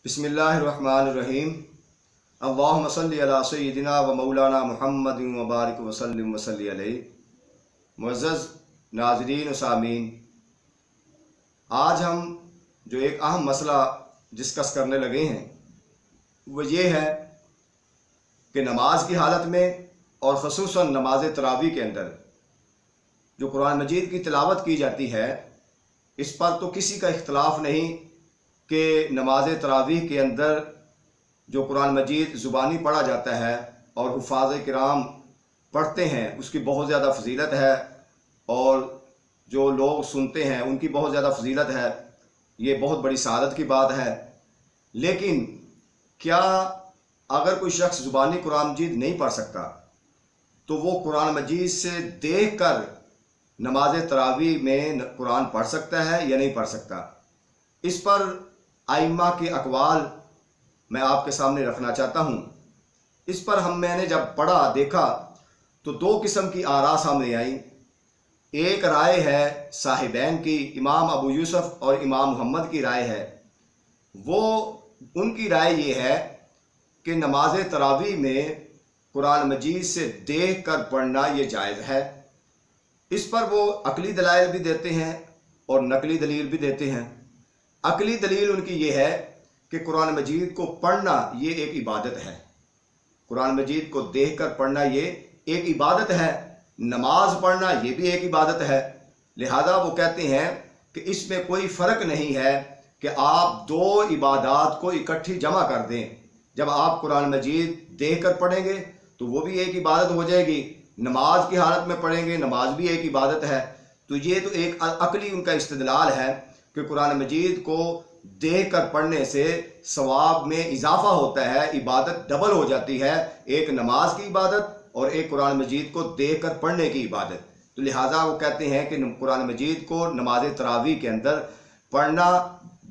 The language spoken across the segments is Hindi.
बिस्मिल्लाहिर्रहमानिर्रहीम। अल्लाहुम्मा सल्लि अला सय्यिदिना व मौलाना मुहम्मदिन व बारिक व सल्लिम व सल्लि अलैहि। मुअज़्ज़ज़ नाज़रीन व सामीन, आज हम जो एक अहम मसला डिस्कस करने लगे हैं वो ये है कि नमाज की हालत में और ख़ुसूसन नमाज तरावी के अंदर जो कुरान मजीद की तिलावत की जाती है, इस पर तो किसी का इख्तलाफ नहीं कि नमाज तरावीह के अंदर जो कुरान मजीद ज़ुबानी पढ़ा जाता है और हुफ़ाज़ किराम पढ़ते हैं उसकी बहुत ज़्यादा फजीलत है, और जो लोग सुनते हैं उनकी बहुत ज़्यादा फजीलत है। ये बहुत बड़ी सआदत की बात है। लेकिन क्या अगर कोई शख्स ज़ुबानी कुरान मजीद नहीं पढ़ सकता तो वो कुरान मजीद से देख कर नमाज तरावी में कुरान पढ़ सकता है या नहीं पढ़ सकता? इस पर आइम्मा के अक़वाल मैं आपके सामने रखना चाहता हूँ। इस पर मैंने जब पढ़ा देखा तो दो किस्म की आरा सामने आई। एक राय है साहिबैन की, इमाम अबू यूसुफ और इमाम मोहम्मद की राय है। वो उनकी राय ये है कि नमाज तरावी में कुरान मजीद से देख कर पढ़ना ये जायज़ है। इस पर वो अकली दलाइल भी देते हैं और नकली दलील भी देते हैं। अकली दलील उनकी ये है कि कुरान मजीद को पढ़ना ये एक इबादत है, कुरान मजीद को देख कर पढ़ना ये एक इबादत है, नमाज पढ़ना ये भी एक इबादत है। लिहाजा वो कहते हैं कि इसमें कोई फ़र्क नहीं है कि आप दो इबादत को इकट्ठी जमा कर दें। जब आप कुरान मजीद देख कर पढ़ेंगे तो वो भी एक इबादत हो जाएगी, नमाज की हालत में पढ़ेंगे नमाज भी एक इबादत है। तो ये तो एक अकली उनका इस्तिदलाल है कि कुरान मजीद को देख कर पढ़ने से सवाब में इजाफा होता है, इबादत डबल हो जाती है, एक नमाज की इबादत और एक कुरान मजीद को देख कर पढ़ने की इबादत। तो लिहाजा वो कहते हैं कि कुरान मजीद को नमाज तरावी के अंदर पढ़ना,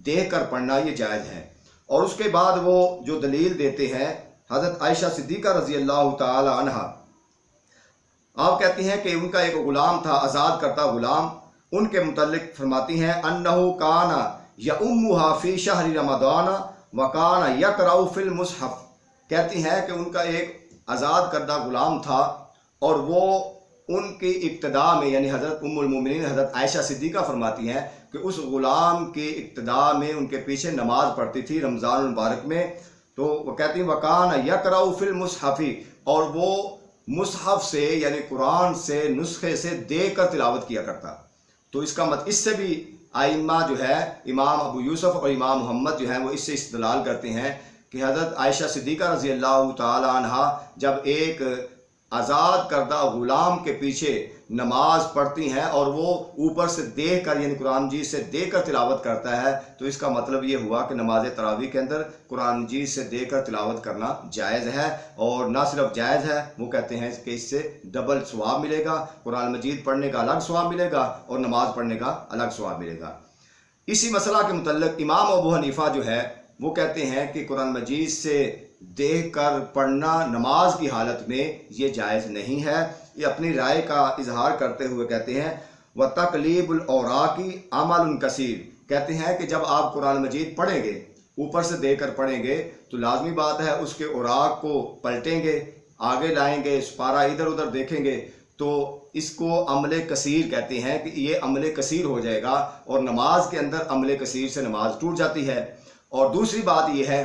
देख कर पढ़ना ये जायज़ है। और उसके बाद वो जो दलील देते हैं हज़रत आयशा सिद्दीक़ा रज़ी अल्लाह ताला अन्हा, आप कहती हैं कि उनका एक ग़ुलाम था, आज़ाद करता ग़ुलाम, उनके मुतल्लिक फरमाती हैं अन्नहु काना यउम्मुहा फ़ी शहरी रमज़ान व काना यक़रअउ फ़िल मुसहफ़। कहती हैं कि उनका एक आज़ाद करदा ग़ुलाम था और वो उनकी इब्तिदा में, यानी हज़रत उम्मुल मोमिनीन हज़रत आयशा सिद्दीक़ा फरमाती हैं कि उस ग़ुलाम की इब्तिदा में उनके पीछे नमाज़ पढ़ती थी रमज़ान मुबारक में। तो वो कहती हैं वकाना यक़रअउ फ़िल मुसहफ़ी, और वो मुसहफ़ से यानी कुरान से नुस्खे से देख कर तिलावत किया करता। तो इसका इससे भी आइम्मा जो है इमाम अबू यूसुफ और इमाम मोहम्मद जो हैं वो इससे इस्तेदलाल करते हैं कि हज़रत आयशा सिद्दीक़ा रज़ी अल्लाह ताला अन्हा जब एक आज़ाद करदा ग़ुलाम के पीछे नमाज पढ़ती हैं और वो ऊपर से देख कर यानी कुरान मजीद से देख कर तिलावत करता है, तो इसका मतलब ये हुआ कि नमाज तरावी के अंदर कुरान मजीद से देख कर तिलावत करना जायज़ है। और ना सिर्फ जायज़ है, वो कहते हैं कि इससे डबल सवाब मिलेगा, कुरान मजीद पढ़ने का अलग सवाब मिलेगा और नमाज पढ़ने का अलग सवाब मिलेगा। इसी मसला के मुतल्लिक़ इमाम अबू हनीफ़ा जो है वो कहते हैं कि कुरान मजीद से देख कर पढ़ना नमाज की हालत में ये जायज़ नहीं है। ये अपनी राय का इजहार करते हुए कहते हैं व तक़लीबुल औराक़ी अमलुन कसीर। कहते हैं कि जब आप कुरान मजीद पढ़ेंगे, ऊपर से देख कर पढ़ेंगे तो लाजमी बात है उसके औराक़ को पलटेंगे, आगे लाएंगे, सुपारा इधर उधर देखेंगे, तो इसको अमले कसीर कहते हैं कि ये अमले कसीर हो जाएगा और नमाज के अंदर अमले कसीर से नमाज टूट जाती है। और दूसरी बात यह है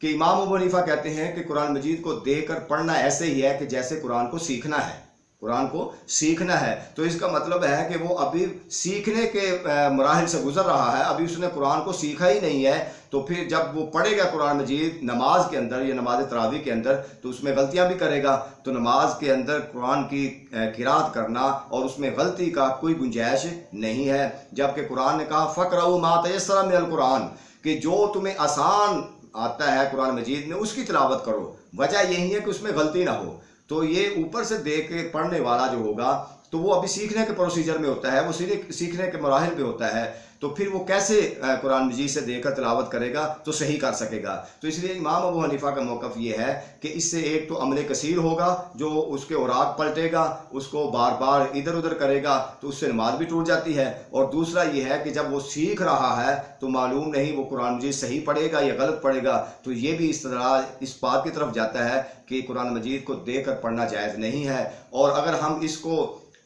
कि इमाम अबू हनीफ़ा कहते हैं कि कुरान मजीद को देख कर पढ़ना ऐसे ही है कि जैसे कुरान को सीखना है, कुरान को सीखना है। तो इसका मतलब है कि वो अभी सीखने के मराहिल से गुजर रहा है, अभी उसने कुरान को सीखा ही नहीं है। तो फिर जब वो पढ़ेगा कुरान मजीद नमाज के अंदर या नमाज तरावी के अंदर तो उसमें गलतियां भी करेगा। तो नमाज के अंदर कुरान की किरात करना और उसमें गलती का कोई गुंजाइश नहीं है। जबकि कुरान ने कहा फ़क़रऊ मा तयस्सरा मिनल कुरान, कि जो तुम्हें आसान आता है कुरान मजीद में उसकी तिलावत करो। वजह यही है कि उसमें गलती ना हो। तो ये ऊपर से देख के पढ़ने वाला जो होगा तो वो अभी सीखने के प्रोसीजर में होता है, वो सीखने के मराहिल पे होता है। तो फिर वो कैसे कुरान मजीद से देखकर तिलावत करेगा तो सही कर सकेगा। तो इसलिए इमाम अबू हनीफा का मौक़िफ़ ये है कि इससे एक तो अमल कसीर होगा, जो उसके औराक पलटेगा, उसको बार बार इधर उधर करेगा तो उससे नमाज भी टूट जाती है। और दूसरा ये है कि जब वो सीख रहा है तो मालूम नहीं वो कुरान मजीद सही पढ़ेगा या गलत पढ़ेगा, तो ये भी इस बात की तरफ जाता है कि कुरान मजीद को देख कर पढ़ना जायज़ नहीं है। और अगर हम इसको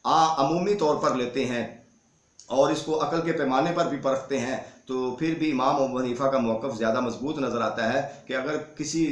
अमूमी तौर पर लेते हैं और इसको अकल के पैमाने पर भी परखते हैं तो फिर भी इमाम अबू हनीफा का मौक़िफ़ ज़्यादा मजबूत नज़र आता है कि अगर किसी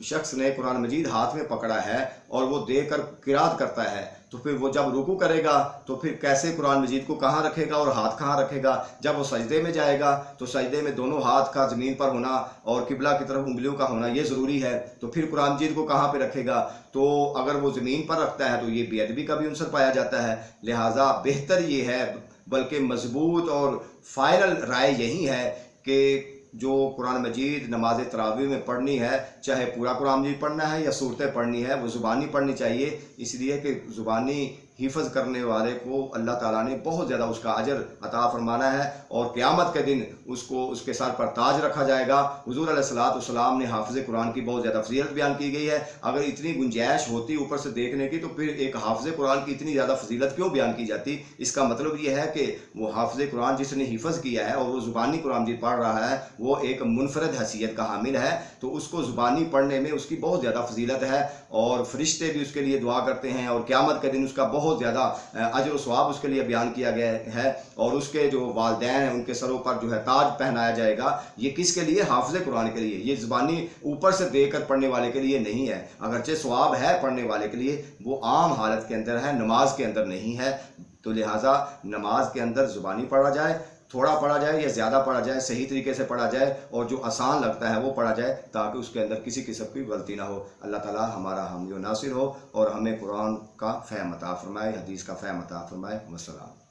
शख्स ने कुरान मजीद हाथ में पकड़ा है और वो देख कर किरात करता है तो फिर वो जब रुकू करेगा तो फिर कैसे कुरान मजीद को कहाँ रखेगा और हाथ कहाँ रखेगा। जब वो सजदे में जाएगा तो सजदे में दोनों हाथ का ज़मीन पर होना और किबला की तरफ उंगलियों का होना ये ज़रूरी है। तो फिर कुरान मजीद को कहाँ पे रखेगा, तो अगर वो ज़मीन पर रखता है तो ये बेअदबी का भी अंसर पाया जाता है। लिहाजा बेहतर ये है, बल्कि मजबूत और फाइनल राय यही है कि जो कुरान मजीद नमाज तरावी में पढ़नी है, चाहे पूरा कुरान मजीद पढ़ना है या सूरतें पढ़नी है, वो ज़ुबानी पढ़नी चाहिए। इसलिए कि ज़ुबानी हिफ़्ज़ करने वाले को अल्लाह ताला ने बहुत ज़्यादा उसका अजर अता फरमाना है और क़यामत के दिन उसको उसके सर पर ताज रखा जाएगा। हुज़ूर अलैहिस्सलाम ने हाफ़िज़ कुरान की बहुत ज़्यादा फजीलत बयान की गई है। अगर इतनी गुंजाइश होती ऊपर से देखने की तो फिर एक हाफ़िज़ कुरान की इतनी ज़्यादा फजीलत क्यों बयान की जाती। इसका मतलब ये है कि वो हाफ़िज़ कुरान जिसने हिफ़्ज़ किया है और वो ज़ुबानी कुरान मजीद पढ़ रहा है वो एक मुनफरद हैसियत का हामिल है, तो उसको ज़ुबानी पढ़ने में उसकी बहुत ज़्यादा फजीलत है और फरिश्ते भी उसके लिए दुआ करते हैं और क़यामत के दिन उसका बहुत ज़्यादा अजर व सवाब उसके लिए बयान किया गया है। और उसके जो वालिदैन हैं उनके सरों पर जो है ताज पहनाया जाएगा। ये किसके लिए? हाफ़िज़ कुरान के लिए। ये ज़ुबानी ऊपर से देख कर पढ़ने वाले के लिए नहीं है, अगरचे सवाब है पढ़ने वाले के लिए, वो आम हालत के अंदर है, नमाज के अंदर नहीं है। तो लिहाजा नमाज के अंदर ज़ुबानी पढ़ा जाए, थोड़ा पढ़ा जाए या ज़्यादा पढ़ा जाए, सही तरीके से पढ़ा जाए और जो आसान लगता है वो पढ़ा जाए ताकि उसके अंदर किसी किस्म की गलती ना हो। अल्लाह ताला हमारा हामी व नासिर हो और हमें कुरान का फ़हम अता फ़रमाए, हदीस का फ़हम अता फ़रमाए। वस्सलाम।